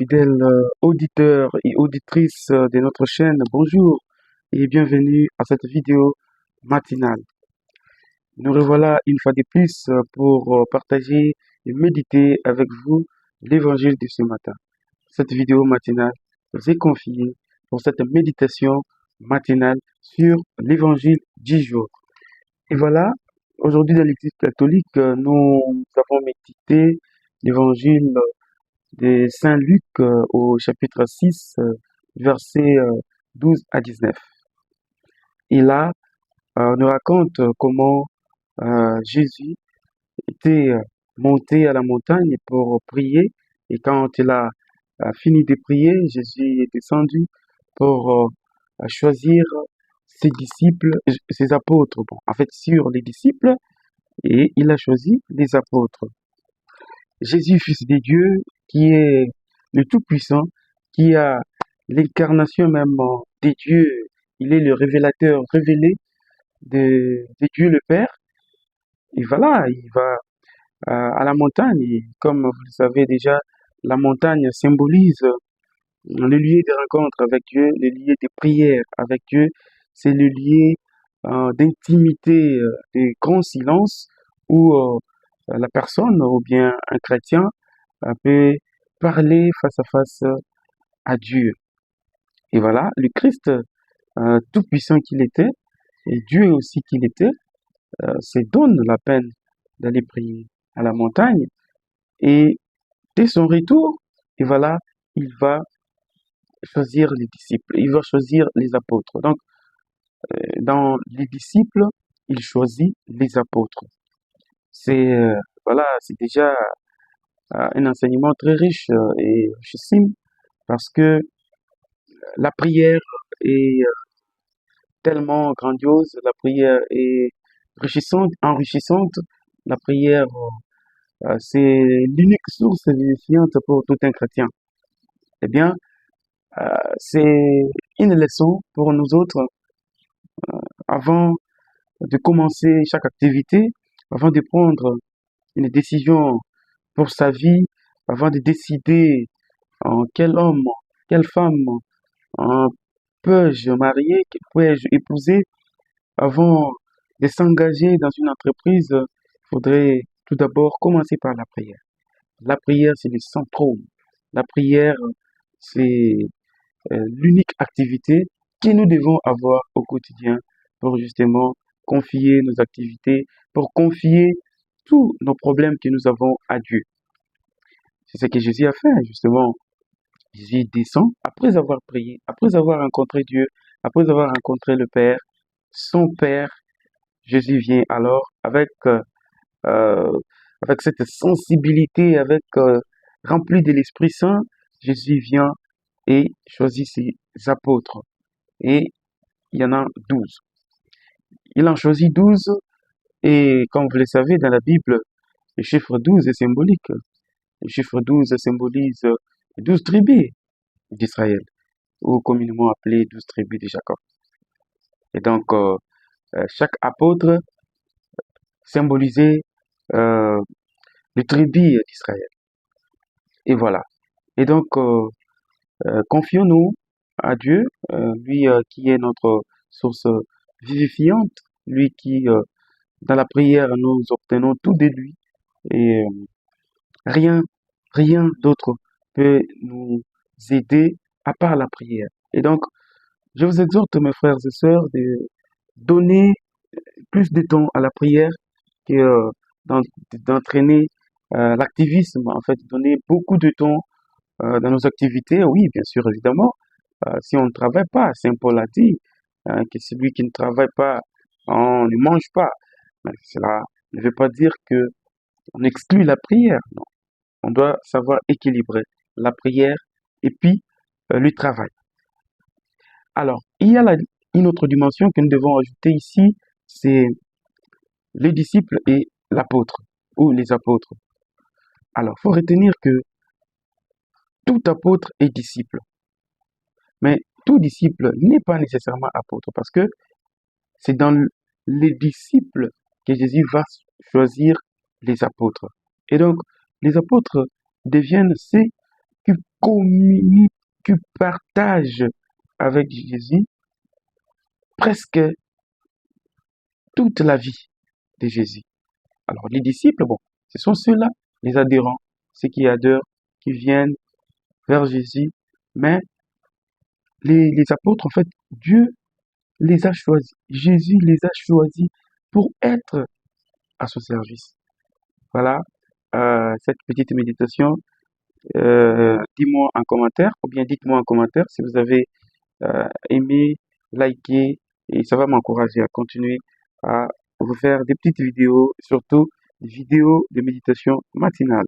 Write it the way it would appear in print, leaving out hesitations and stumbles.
fidèles auditeurs et auditrices de notre chaîne, bonjour et bienvenue à cette vidéo matinale. Nous revoilà une fois de plus pour partager et méditer avec vous l'évangile de ce matin. Cette vidéo matinale vous est confiée pour cette méditation matinale sur l'évangile du jour. Et voilà, aujourd'hui dans l'Église catholique, nous avons médité l'évangile de Saint Luc au chapitre 6, versets 12 à 19. Et là, on nous raconte comment Jésus était monté à la montagne pour prier. Et quand il a fini de prier, Jésus est descendu pour choisir ses disciples, ses apôtres. Bon, en fait, sur les disciples, et il a choisi les apôtres. Jésus, Fils de Dieu, qui est le Tout-Puissant, qui a l'incarnation même de Dieu, il est le révélateur révélé de Dieu le Père. Et voilà, il va à la montagne. Et comme vous le savez déjà, la montagne symbolise le lieu de rencontre avec Dieu, le lieu de prière avec Dieu. C'est le lieu d'intimité, de grand silence où la personne ou bien un chrétien peut parler face à face à Dieu. Et voilà, le Christ, tout puissant qu'il était, et Dieu aussi qu'il était, se donne la peine d'aller prier à la montagne. Et dès son retour, et voilà, il va choisir les disciples, il va choisir les apôtres. Donc, dans les disciples, il choisit les apôtres. C'est voilà, c'est déjà un enseignement très riche et richissime parce que la prière est tellement grandiose, la prière est enrichissante. La prière, c'est l'unique source vivifiante pour tout un chrétien. Eh bien, c'est une leçon pour nous autres avant de commencer chaque activité, avant de prendre une décision pour sa vie, avant de décider en quel homme, quelle femme peux-je marier, que puis-je épouser. Avant de s'engager dans une entreprise, il faudrait tout d'abord commencer par la prière. La prière, c'est le centrum. La prière, c'est l'unique activité que nous devons avoir au quotidien pour justement confier nos activités, pour confier tous nos problèmes que nous avons à Dieu. C'est ce que Jésus a fait, justement. Jésus descend après avoir prié, après avoir rencontré Dieu, après avoir rencontré le Père, son Père. Jésus vient alors euh, avec cette sensibilité, rempli de l'Esprit Saint. Jésus vient et choisit ses apôtres. Et il y en a 12. Il en choisit 12 et comme vous le savez dans la Bible, le chiffre 12 est symbolique. Le chiffre 12 symbolise 12 tribus d'Israël, ou communément appelées 12 tribus de Jacob. Et donc, chaque apôtre symbolisait euh, les tribus d'Israël. Et voilà. Et donc, confions-nous à Dieu, lui qui est notre source vivifiante, lui qui, dans la prière, nous obtenons tout de lui. Et rien, rien d'autre peut nous aider à part la prière. Et donc, je vous exhorte, mes frères et sœurs, de donner plus de temps à la prière que d'en- d'entraîner l'activisme. En fait, donner beaucoup de temps dans nos activités. Oui, bien sûr, évidemment, si on ne travaille pas, Saint Paul a dit que celui qui ne travaille pas, on ne mange pas. Mais cela ne veut pas dire que on exclut la prière. Non, on doit savoir équilibrer la prière et puis le travail. Alors, il y a une autre dimension que nous devons ajouter ici, c'est les disciples et l'apôtre ou les apôtres. Alors, faut retenir que tout apôtre est disciple, mais tout disciple n'est pas nécessairement apôtre parce que c'est dans les disciples que Jésus va choisir les apôtres. Et donc, les apôtres deviennent ceux qui communiquent, qui partagent avec Jésus presque toute la vie de Jésus. Alors, les disciples, bon, ce sont ceux-là, les adhérents, ceux qui adorent, qui viennent vers Jésus, mais les apôtres, en fait, Dieu les a choisis, Jésus les a choisis pour être à son service. Voilà, cette petite méditation. Dis-moi en commentaire, ou bien dites-moi en commentaire si vous avez aimé, liké, et ça va m'encourager à continuer à vous faire des petites vidéos, surtout des vidéos de méditation matinale.